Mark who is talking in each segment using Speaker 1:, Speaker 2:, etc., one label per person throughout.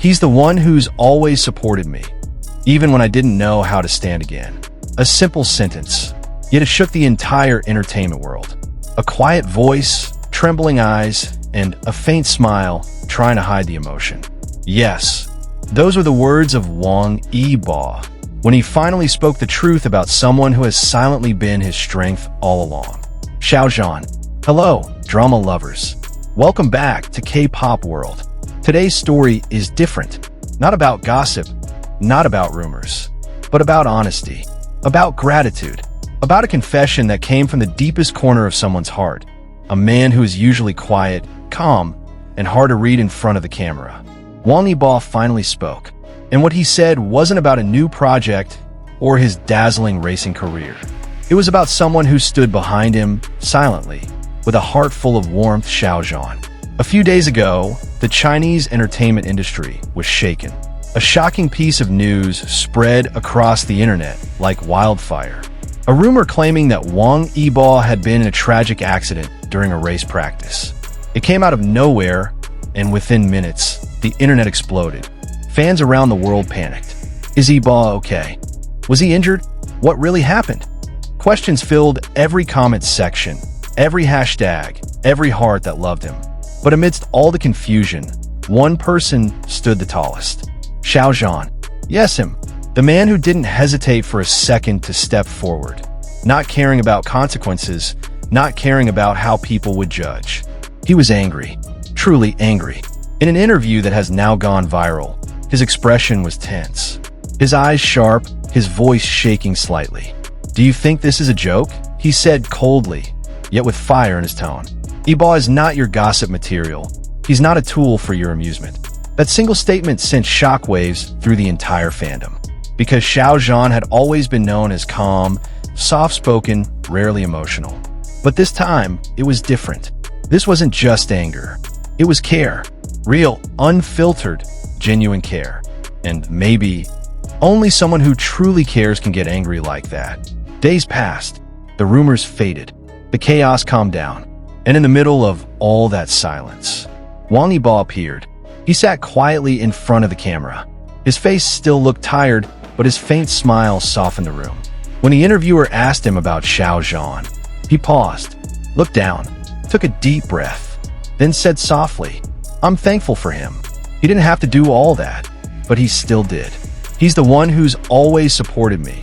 Speaker 1: He's the one who's always supported me, even when I didn't know how to stand again. A simple sentence, yet it shook the entire entertainment world. A quiet voice, trembling eyes, and a faint smile trying to hide the emotion. Yes, those were the words of Wang Yibo when he finally spoke the truth about someone who has silently been his strength all along. Zhan. Hello, drama lovers. Welcome back to K-pop world. Today's story is different. Not about gossip, not about rumors, but about honesty, about gratitude, about a confession that came from the deepest corner of someone's heart. A man who is usually quiet, calm, and hard to read in front of the camera. Wang Yibo finally spoke, and what he said wasn't about a new project or his dazzling racing career. It was about someone who stood behind him silently, with a heart full of warmth. Zhan. A few days ago, the Chinese entertainment industry was shaken. A shocking piece of news spread across the internet like wildfire. A rumor claiming that Wang Yibo had been in a tragic accident during a race practice. It came out of nowhere, and within minutes, the internet exploded. Fans around the world panicked. Is Yibo okay? Was he injured? What really happened? Questions filled every comment section, every hashtag, every heart that loved him. But amidst all the confusion, one person stood the tallest. Zhan. Yes, him. The man who didn't hesitate for a second to step forward. Not caring about consequences, not caring about how people would judge. He was angry. Truly angry. In an interview that has now gone viral, his expression was tense. His eyes sharp, his voice shaking slightly. Do you think this is a joke? He said coldly, yet with fire in his tone. Yibo is not your gossip material. He's not a tool for your amusement. That single statement sent shockwaves through the entire fandom. Because Zhan had always been known as calm, soft-spoken, rarely emotional. But this time, it was different. This wasn't just anger. It was care. Real, unfiltered, genuine care. And maybe only someone who truly cares can get angry like that. Days passed. The rumors faded. The chaos calmed down. And in the middle of all that silence, Wang Yibo appeared. He sat quietly in front of the camera. His face still looked tired, but his faint smile softened the room. When the interviewer asked him about Zhan, he paused, looked down, took a deep breath, then said softly, I'm thankful for him. He didn't have to do all that, but he still did. He's the one who's always supported me,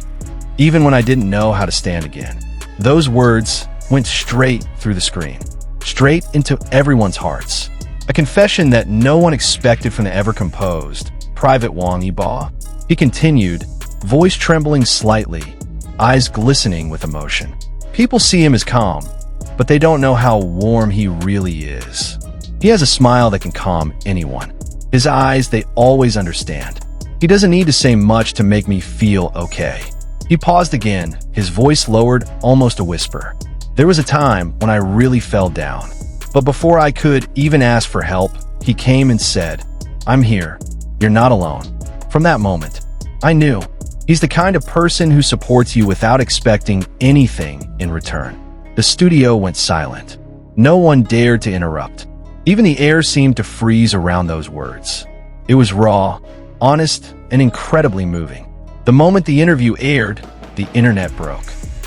Speaker 1: even when I didn't know how to stand again. Those words went straight through the screen, straight into everyone's hearts. A confession that no one expected from the ever-composed, private Wang Yibo. He continued, voice trembling slightly, eyes glistening with emotion. People see him as calm, but they don't know how warm he really is. He has a smile that can calm anyone. His eyes, they always understand. He doesn't need to say much to make me feel okay. He paused again, his voice lowered, almost a whisper. There was a time when I really fell down. But before I could even ask for help, he came and said, I'm here. You're not alone. From that moment, I knew. He's the kind of person who supports you without expecting anything in return. The studio went silent. No one dared to interrupt. Even the air seemed to freeze around those words. It was raw, honest, and incredibly moving. The moment the interview aired, the internet broke.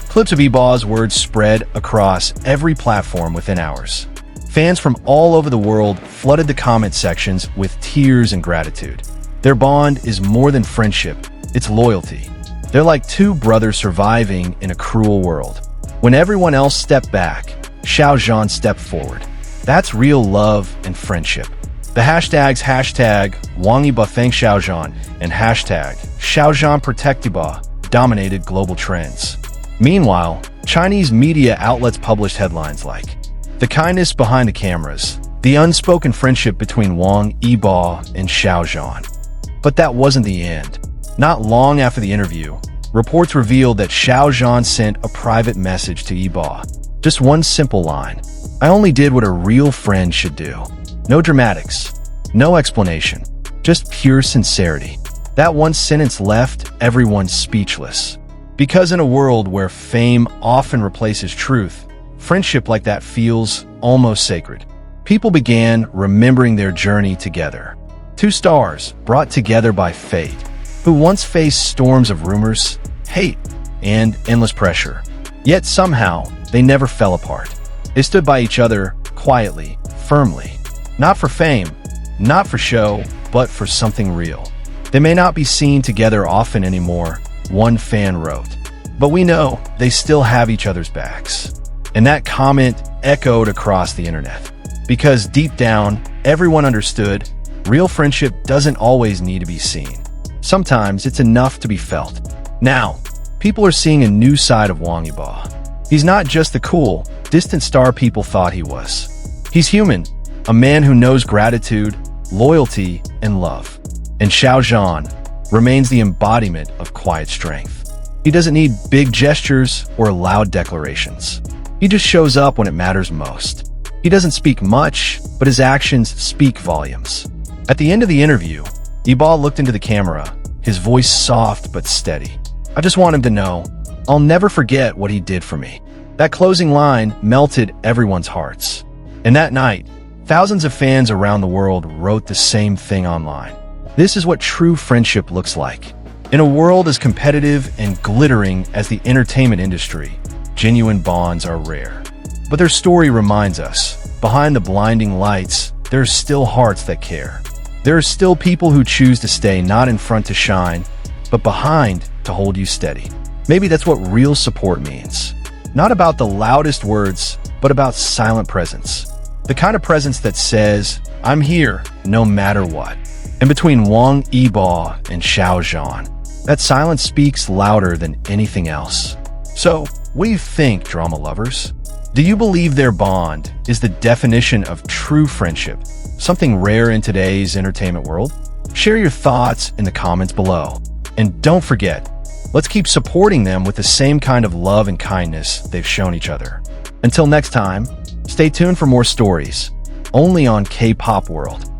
Speaker 1: Clips of Yibo's words spread across every platform within hours. Fans from all over the world flooded the comment sections with tears and gratitude. Their bond is more than friendship, it's loyalty. They're like two brothers surviving in a cruel world. When everyone else stepped back, Zhan stepped forward. That's real love and friendship. The hashtags Wang Yibo thanks Zhan and Zhan protect Yibo dominated global trends. Meanwhile, Chinese media outlets published headlines like, the kindness behind the cameras, the unspoken friendship between Wang Yibo and Zhan. But that wasn't the end. Not long after the interview, reports revealed that Zhan sent a private message to Yibo. Just one simple line. I only did what a real friend should do. No dramatics, no explanation, just pure sincerity. That one sentence left everyone speechless. Because in a world where fame often replaces truth, friendship like that feels almost sacred. People began remembering their journey together. Two stars brought together by fate, who once faced storms of rumors, hate, and endless pressure. Yet somehow, they never fell apart. They stood by each other quietly, firmly. Not for fame, not for show, but for something real. They may not be seen together often anymore, one fan wrote. But we know they still have each other's backs. And that comment echoed across the internet. Because deep down, everyone understood, real friendship doesn't always need to be seen. Sometimes it's enough to be felt. Now, people are seeing a new side of Wang Yibo. He's not just the cool, distant star people thought he was. He's human, a man who knows gratitude, loyalty, and love. And Zhan remains the embodiment of quiet strength. He doesn't need big gestures or loud declarations. He just shows up when it matters most. He doesn't speak much, but his actions speak volumes. At the end of the interview, Yibo looked into the camera, his voice soft but steady. I just want him to know, I'll never forget what he did for me. That closing line melted everyone's hearts. And that night, thousands of fans around the world wrote the same thing online. This is what true friendship looks like. In a world as competitive and glittering as the entertainment industry, genuine bonds are rare. But their story reminds us, behind the blinding lights, there are still hearts that care. There are still people who choose to stay not in front to shine, but behind to hold you steady. Maybe that's what real support means. Not about the loudest words, but about silent presence. The kind of presence that says, I'm here no matter what. And between Wang Yibo and Zhan, that silence speaks louder than anything else. So, what do you think, drama lovers? Do you believe their bond is the definition of true friendship, something rare in today's entertainment world? Share your thoughts in the comments below. And don't forget, let's keep supporting them with the same kind of love and kindness they've shown each other. Until next time, stay tuned for more stories, only on K-Pop World.